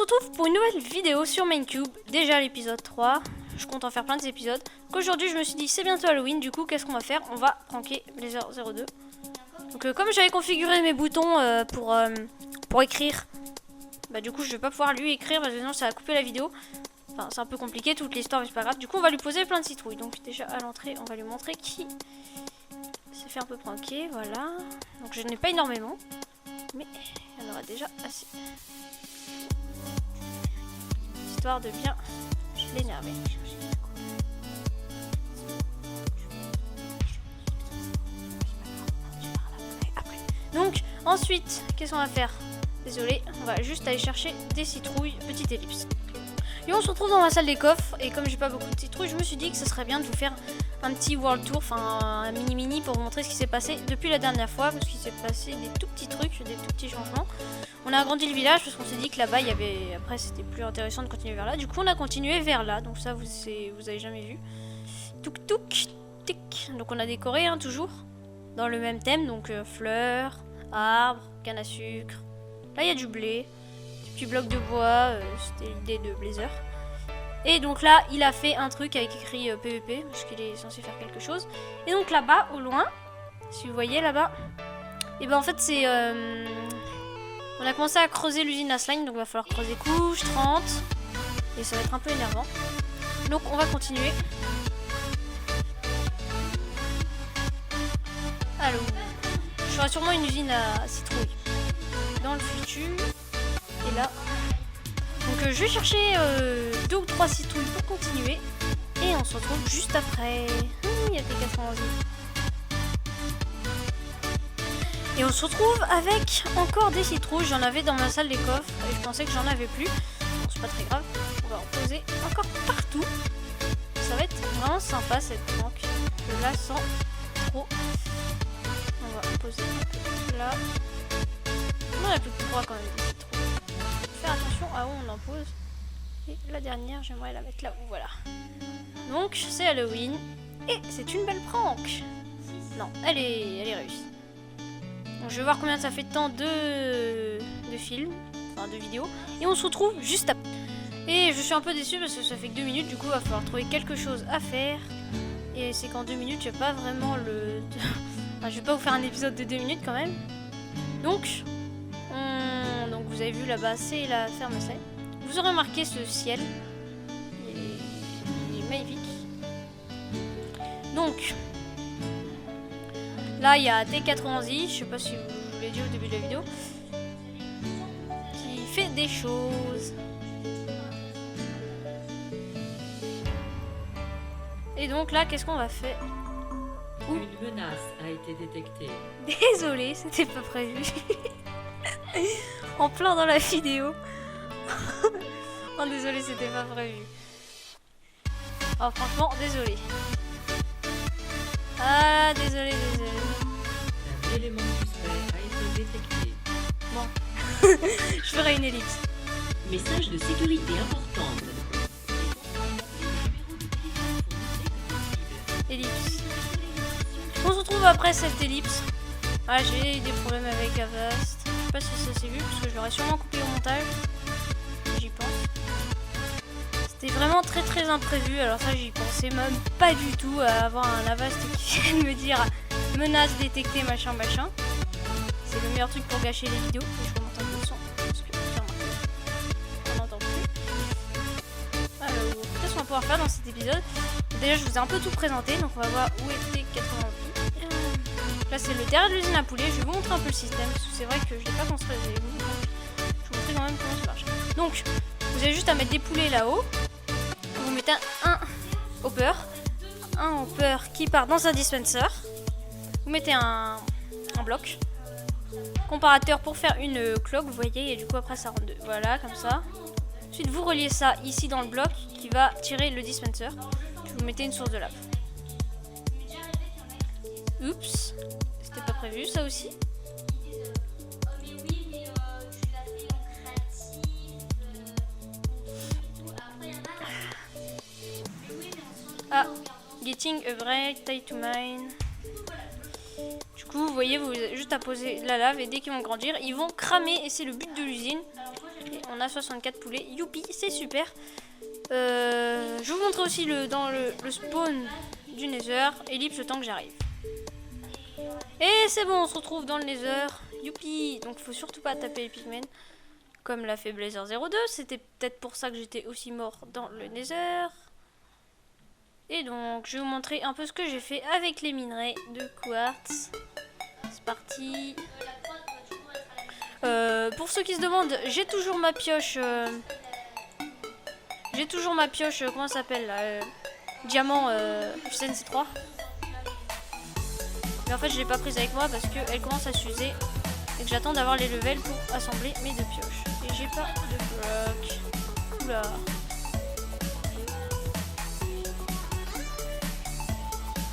se retrouve pour une nouvelle vidéo sur Minecube, déjà l'épisode 3, je compte en faire plein d'épisodes. Qu'aujourd'hui je me suis dit c'est bientôt Halloween, du coup qu'est-ce qu'on va faire? On va pranker Blazer02. Donc comme j'avais configuré mes boutons pour écrire, bah du coup je vais pas pouvoir lui écrire parce que sinon ça va couper la vidéo. Enfin c'est un peu compliqué toute l'histoire mais c'est pas grave. Du coup on va lui poser plein de citrouilles. Donc déjà à l'entrée on va lui montrer qui s'est fait un peu pranker, voilà. Donc je n'ai pas énormément, mais il y en aura déjà assez. Histoire de bien l'énerver. Donc ensuite, qu'est-ce qu'on va faire? Désolé, on va juste aller chercher des citrouilles, petite ellipse. Et on se retrouve dans ma salle des coffres. Et comme j'ai pas beaucoup de citrouilles, je me suis dit que ce serait bien de vous faire un petit world tour, enfin un mini pour vous montrer ce qui s'est passé depuis la dernière fois. Parce qu'il s'est passé des tout petits trucs, des tout petits changements. On a agrandi le village parce qu'on s'est dit que là-bas il y avait. Après c'était plus intéressant de continuer vers là. Du coup on a continué vers là. Donc ça vous avez jamais vu. Touk touk tic. Donc on a décoré hein, toujours dans le même thème. Donc fleurs, arbres, canne à sucre. Là il y a du blé. Petit bloc de bois, c'était l'idée de Blazer. Et donc là, il a fait un truc avec écrit PVP, parce qu'il est censé faire quelque chose. Et donc là-bas, au loin, si vous voyez là-bas, et ben en fait c'est... on a commencé à creuser l'usine à slime, donc il va falloir creuser couche 30. Et ça va être un peu énervant. Donc on va continuer. Alors, je ferai sûrement une usine à citrouille dans le futur. Et là, donc je vais chercher 2 ou 3 citrouilles pour continuer. Et on se retrouve juste après. Il y a des 90. Et on se retrouve avec encore des citrouilles. J'en avais dans ma salle des coffres. Et je pensais que j'en avais plus. Bon, c'est pas très grave. On va en poser encore partout. Ça va être vraiment sympa cette planque. Je la sens trop. On va en poser un peu là. On en a plus que 3 quand même des citrouilles. Faire attention à où on en pose. Et la dernière, j'aimerais la mettre là où, voilà. Donc, c'est Halloween. Et c'est une belle prank. Non, elle est réussie. Donc, je vais voir combien ça fait de temps de films, enfin de vidéos. Et on se retrouve juste après. Et je suis un peu déçue parce que ça fait que 2 minutes. Du coup, il va falloir trouver quelque chose à faire. Et c'est qu'en 2 minutes, j'ai pas vraiment le... Enfin, je vais pas vous faire un épisode de 2 minutes quand même. Donc vous avez vu là-bas, c'est la ferme Slime. Vous aurez remarqué ce ciel. Il est magnifique. Donc, là il y a T90, je sais pas si je vous l'ai dit au début de la vidéo, qui fait des choses. Et donc là, qu'est-ce qu'on va faire? Une menace a été détectée. Désolée, c'était pas prévu. En plein dans la vidéo. Oh désolé, c'était pas prévu. Oh franchement, désolé. Ah désolé. Un élément suspect a été détecté. Bon. Je ferai une ellipse. Message de sécurité importante. Ellipse. On se retrouve après cette ellipse. Ah j'ai des problèmes avec Avast. Je sais pas si ça s'est vu parce que je l'aurais sûrement coupé au montage. J'y pense. C'était vraiment très imprévu. Alors ça j'y pensais même pas du tout à avoir un Avast qui vienne me dire menace détectée machin. C'est le meilleur truc pour gâcher les vidéos. Et je remonte un peu le son parce que on n'entend plus. Alors qu'est-ce qu'on va pouvoir faire dans cet épisode? Déjà je vous ai un peu tout présenté. Donc on va voir où était 90. Là c'est le derrière de l'usine à poulet, je vais vous montrer un peu le système parce que c'est vrai que je l'ai pas construit avec vous. Donc je vous montrer quand même comment ça marche. Donc vous avez juste à mettre des poulets là-haut. Vous mettez un hopper qui part dans un dispenser. Vous mettez un bloc. Comparateur pour faire une cloque, vous voyez, et du coup après ça rentre deux. Voilà, comme ça. Ensuite vous reliez ça ici dans le bloc qui va tirer le dispenser. Puis vous mettez une source de lave. Oups, c'était pas prévu ça aussi. Ah, getting a bright tie to mine. Du coup, vous voyez, vous avez juste à poser la lave et dès qu'ils vont grandir, ils vont cramer et c'est le but de l'usine. Et on a 64 poulets. Youpi, c'est super. Je vais vous montrer aussi dans le spawn du Nether. Ellipse le temps que j'arrive. Et c'est bon, on se retrouve dans le Nether. Youpi. Donc faut surtout pas taper les pigmen comme l'a fait Blazer02. C'était peut-être pour ça que j'étais aussi mort dans le Nether. Et donc je vais vous montrer un peu ce que j'ai fait avec les minerais de quartz. C'est parti. Pour ceux qui se demandent, j'ai toujours ma pioche. Comment ça s'appelle diamant CNC3. Mais en fait je l'ai pas prise avec moi parce qu'elle commence à s'user et que j'attends d'avoir les levels pour assembler mes deux pioches. Et j'ai pas de bloc. Oula.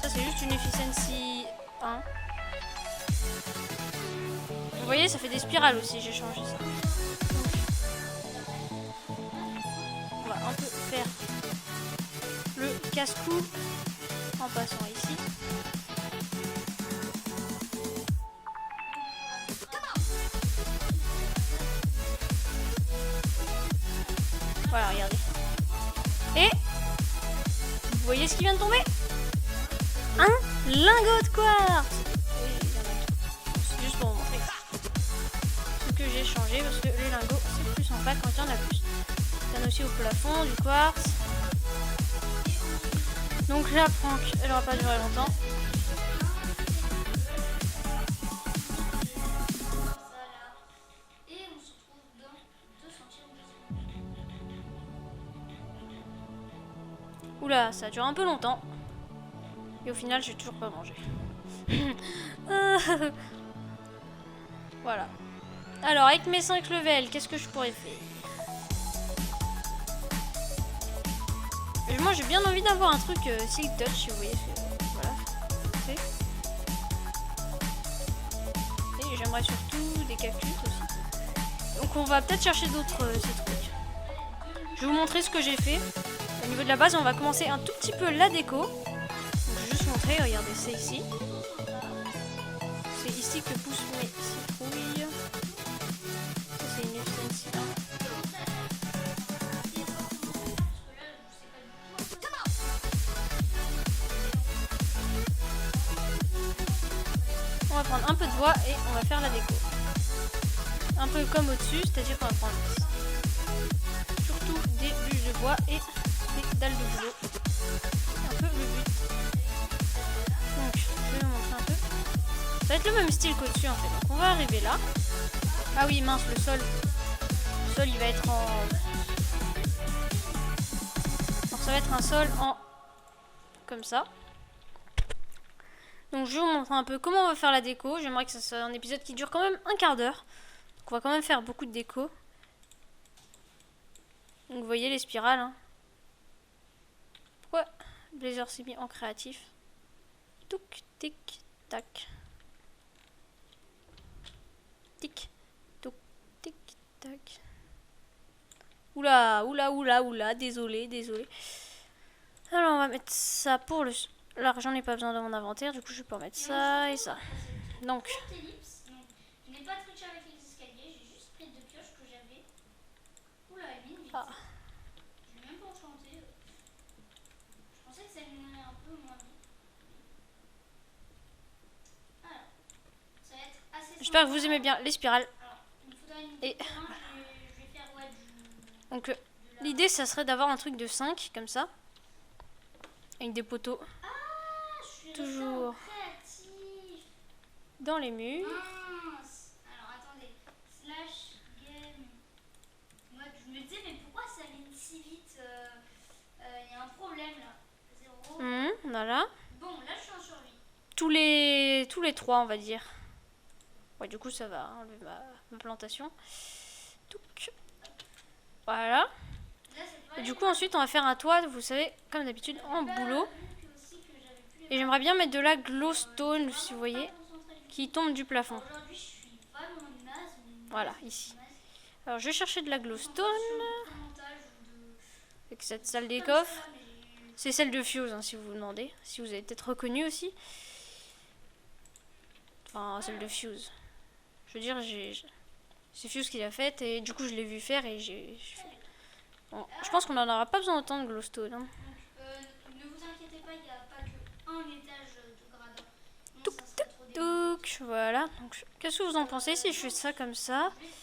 Ça c'est juste une efficiency 1. Vous voyez, ça fait des spirales aussi, j'ai changé ça. On va un peu faire le casse-cou en passant ici. Voilà, regardez. Et vous voyez ce qui vient de tomber? Un lingot de quartz. C'est juste pour vous montrer ce que j'ai changé parce que les lingots c'est plus sympa quand il y en a plus. Il y en a aussi au plafond du quartz. Donc la prank, elle aura pas duré longtemps. Oula, ça dure un peu longtemps. Et au final, j'ai toujours pas mangé. Voilà. Alors, avec mes 5 levels, qu'est-ce que je pourrais faire? Et moi, j'ai bien envie d'avoir un truc Silk Touch, si vous voyez. Voilà. Et j'aimerais surtout des cactus aussi. Donc, on va peut-être chercher d'autres ces trucs. Je vais vous montrer ce que j'ai fait. Au niveau de la base, on va commencer un tout petit peu la déco. Donc, je vais juste montrer, regardez, c'est ici. C'est ici que poussent mes citrouilles. Ça, c'est une efficiency 1. On va prendre un peu de bois et on va faire la déco. Un peu comme au-dessus, c'est-à-dire qu'on va prendre surtout des bûches de bois et des dalles de boulot. Un peu le but. Donc, je vais vous montrer un peu. Ça va être le même style qu'au-dessus en fait. Donc, on va arriver là. Ah oui, mince, le sol. Le sol, il va être en... Alors, ça va être un sol en... comme ça. Donc, je vais vous montrer un peu comment on va faire la déco. J'aimerais que ça soit un épisode qui dure quand même un quart d'heure. Donc, on va quand même faire beaucoup de déco. Donc, vous voyez les spirales, hein. Pourquoi Blazer s'est mis en créatif? Touc, tic, tac. Tic, touc, tic, tac. Oula, oula, oula, oula. Désolé, désolé. Alors, on va mettre ça pour le... L'argent n'est pas besoin de mon inventaire. Du coup, je peux mettre ça et ça. Donc... Je n'ai pas triché avec les escaliers. J'ai juste pris 2 pioches que j'avais. Oula, Eline, Ah. je n'ai même pas enchanté. Je pensais que ça allait un peu moins vite. Alors, ça va être assez simple. J'espère que vous aimez bien les spirales. Alors, il me faudra une Et... petite main, je vais faire Donc, l'idée, ça serait d'avoir un truc de 5, comme ça. Avec des poteaux. Ah, je suis toujours créatif. dans les murs. Mince. Alors, attendez. Slash game. Moi, je me disais, mais pourquoi ça mine si vite? Il y a un problème là. 0. Voilà. Bon, là, je suis en survie. Tous les 3, on va dire. Ouais, du coup, ça va enlever ma plantation. Touc. Voilà. Là, c'est pas Et du coup, ensuite, on va faire un toit, vous savez, comme d'habitude, en boulot. Et j'aimerais bien mettre de la glowstone, si vous voyez, qui tombe du plafond. Aujourd'hui, je suis vraiment naze. Voilà, ici. Alors, je vais chercher de la glowstone. Avec cette salle des coffres. C'est celle de Fuse, hein, si vous vous demandez. Si vous avez peut-être reconnu aussi. Enfin, celle de Fuse. Je veux dire, C'est Fuse qui l'a faite et du coup je l'ai vu faire et j'ai fait. Bon, je pense qu'on n'en aura pas besoin d'autant de glowstone. Hein. Donc, ne vous inquiétez pas, il n'y a pas qu'un étage de gradin. Non, Touc, ça serait trop délicat. Donc voilà. Donc, qu'est-ce que vous en pensez si je fais ça comme ça? Je vais faire...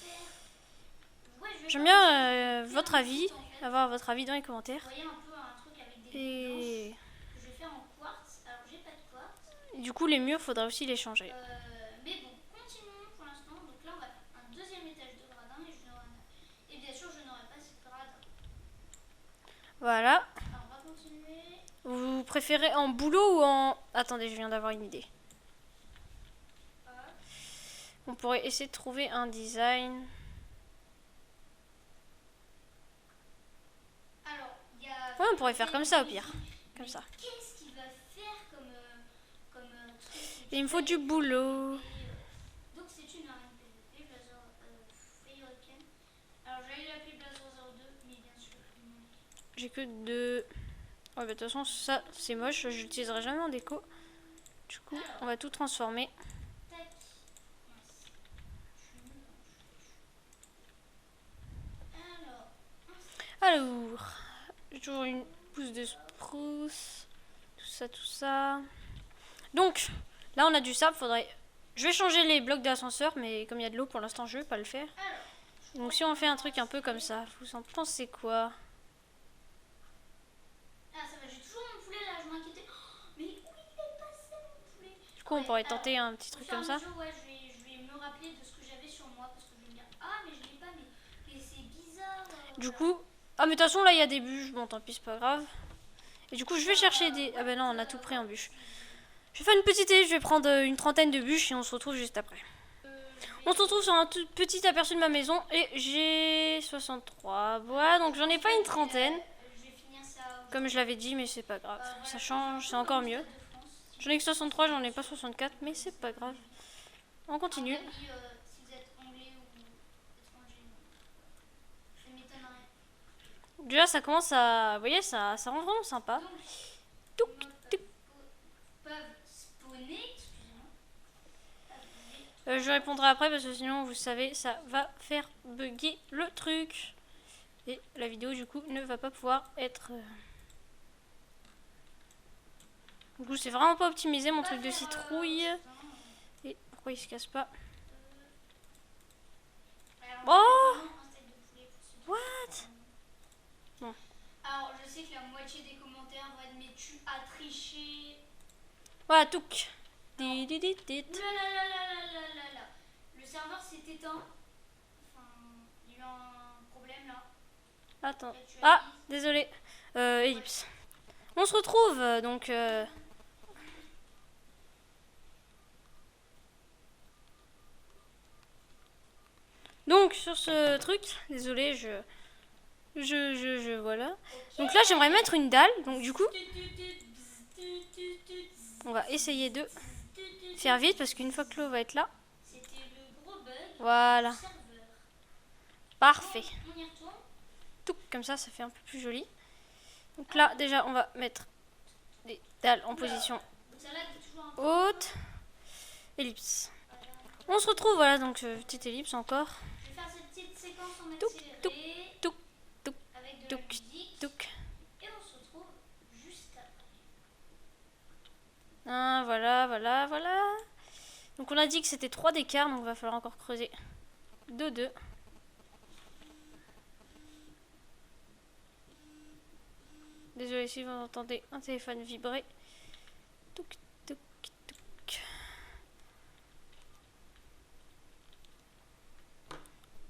Ouais, je vais J'aime faire bien votre avis, en fait. avoir votre avis dans les commentaires. Vous voyez un peu un truc avec des blanches Et que je vais faire en quartz. Alors, j'ai pas de quartz. du coup les murs, faudra aussi les changer. Mais bon, continuons pour l'instant. Donc là, on va faire un deuxième étage de gradin et bien sûr, je n'aurai pas ce gradin. Voilà. Alors, on va continuer. Vous préférez en boulot ou en... Attendez, je viens d'avoir une idée. Hop. On pourrait essayer de trouver un design. Alors, il y a... Ouais, on pourrait faire comme ça au pire. Comme ça. Qu'est-ce qu'il va faire comme truc Et il me faut du boulot. Donc c'est une arène PVP, Blazer Fire. Alors j'allais l'appeler Blazer 02, mais bien sûr. J'ai que deux... Ouais, bah de toute façon, ça, c'est moche. Je l'utiliserai jamais en déco. Du coup, on va tout transformer. Tac. Mince. Je suis nulle, hein. Alors, Alors, j'ai toujours une pousse de spruce. Tout ça. Donc, là, on a du sable. Faudrait... Je vais changer les blocs d'ascenseur, mais comme il y a de l'eau, pour l'instant, je vais pas le faire. Donc, si on fait un truc un peu comme ça, vous en pensez quoi? ah ça va, j'ai toujours mon poulet là, je m'inquiétais. Oh, mais où il est passé mon poulet? Du coup, on pourrait tenter un petit Au truc fur et comme à ça. mesure, ouais, je vais me rappeler de ce que j'avais sur moi parce que je vais me dire ah mais je l'ai pas, mais c'est bizarre. Du Voilà. coup... Ah, mais de toute façon, là, il y a des bûches. Bon, tant pis, c'est pas grave. Et du coup, je vais chercher des... Ah ben non, on a tout pris en bûches. Je vais faire une petite idée. Je vais prendre une trentaine de bûches et on se retrouve juste après. On se retrouve sur un tout petit aperçu de ma maison. Et j'ai 63 bois. Donc, j'en ai pas une trentaine. Je vais finir ça. Comme je l'avais dit, mais c'est pas grave. Ça change, c'est encore mieux. J'en ai que 63, j'en ai pas 64. Mais c'est pas grave. On continue. Si vous êtes anglais ou étranger, ça m'étonnerait. Déjà, ça commence à... Vous voyez, ça rend vraiment sympa. Donc, peuvent spawner, excusez-moi. Je répondrai après parce que sinon, vous savez, ça va faire bugger le truc. Et la vidéo, du coup, ne va pas pouvoir être... Du coup, c'est vraiment pas optimisé, mon truc de citrouille. Et pourquoi il se casse pas? Oh! What? Bon. Alors, je sais que la moitié des commentaires vont être mais tu as triché. Voilà, touc. Dit. Là. Le serveur s'est éteint. Enfin, il y a eu un problème là. Attends. Ah, désolé. Ellipse. On se retrouve, donc... Donc, sur ce truc, désolé, voilà. Donc là, j'aimerais mettre une dalle. Donc, du coup, on va essayer de faire vite parce qu'une fois que l'eau va être là. C'était le gros bug. Voilà. Du serveur. Parfait. On y retourne. Tout comme ça fait un peu plus joli. Donc là, déjà, on va mettre des dalles en position Celle-là est toujours un peu. haute. Ellipse. On se retrouve, voilà, donc petite ellipse encore. Je vais faire cette petite séquence en Touc, accéléré. touc, touc, Avec de la touc, musique. touc. Et on se retrouve juste après. Ah, voilà. Donc on a dit que c'était 3 d'écart, donc il va falloir encore creuser de 2. Désolé si vous entendez un téléphone vibrer. Touc.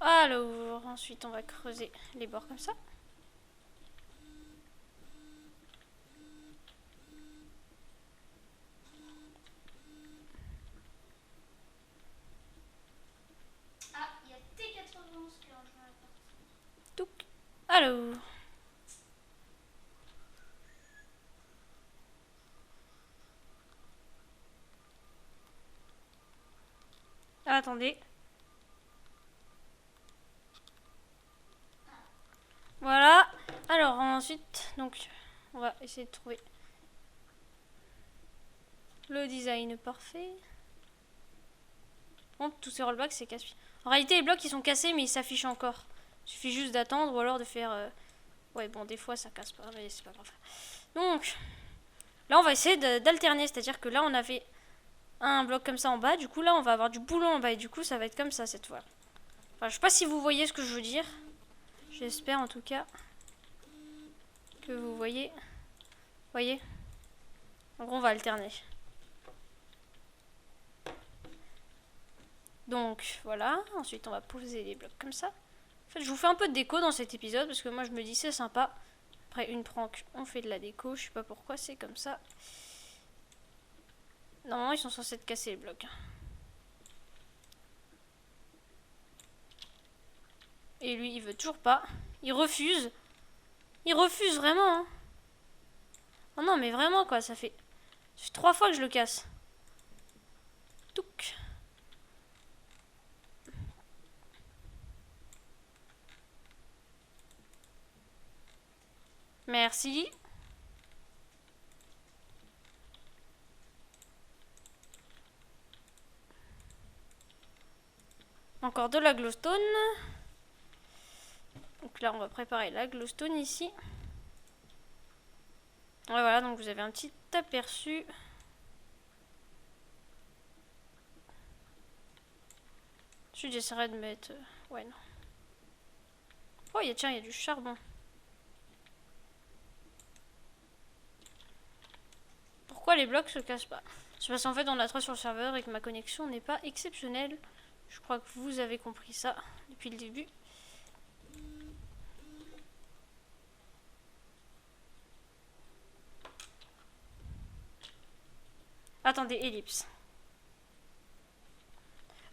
Alors, ensuite on va creuser les bords comme ça. Ah, il y a T91 qui a rejoint la partie. Touc. Alors. Attendez. Voilà. Alors ensuite, donc, on va essayer de trouver le design parfait. Bon, tous ces rollbacks, c'est casse-pied. En réalité, les blocs, ils sont cassés, mais ils s'affichent encore. Il suffit juste d'attendre ou alors de faire... Ouais, bon, des fois, ça casse pas, mais c'est pas grave. Donc, là, on va essayer d'alterner. C'est-à-dire que là, on avait un bloc comme ça en bas. Du coup, là, on va avoir du boulot en bas. Et du coup, ça va être comme ça, cette fois. Enfin, je sais pas si vous voyez ce que je veux dire. J'espère, en tout cas, que vous voyez. Voyez? En gros, on va alterner. Donc, voilà. Ensuite, on va poser les blocs comme ça. En fait, je vous fais un peu de déco dans cet épisode parce que moi, je me dis c'est sympa. Après une prank, on fait de la déco. Je sais pas pourquoi c'est comme ça. Normalement, ils sont censés être cassés les blocs. Et lui, il veut toujours pas. Il refuse. Il refuse vraiment. Hein. Oh non, mais vraiment quoi, ça fait 3 fois que je le casse. Touc. Merci. Encore de la glowstone. Donc là, on va préparer la glowstone ici. Ouais, voilà, donc vous avez un petit aperçu. Ensuite, j'essaierai de mettre... Ouais, non. Oh, tiens, il y a du charbon. Pourquoi les blocs se cassent pas? C'est parce qu'en fait, on a 3 sur le serveur et que ma connexion n'est pas exceptionnelle. Je crois que vous avez compris ça depuis le début. Attendez, ellipse.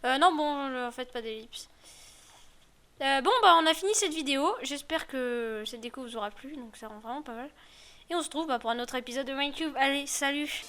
Non, bon, en fait, pas d'ellipse. Bon, bah, on a fini cette vidéo. J'espère que cette déco vous aura plu. Donc, ça rend vraiment pas mal. Et on se retrouve pour un autre épisode de Minecube. Allez, salut!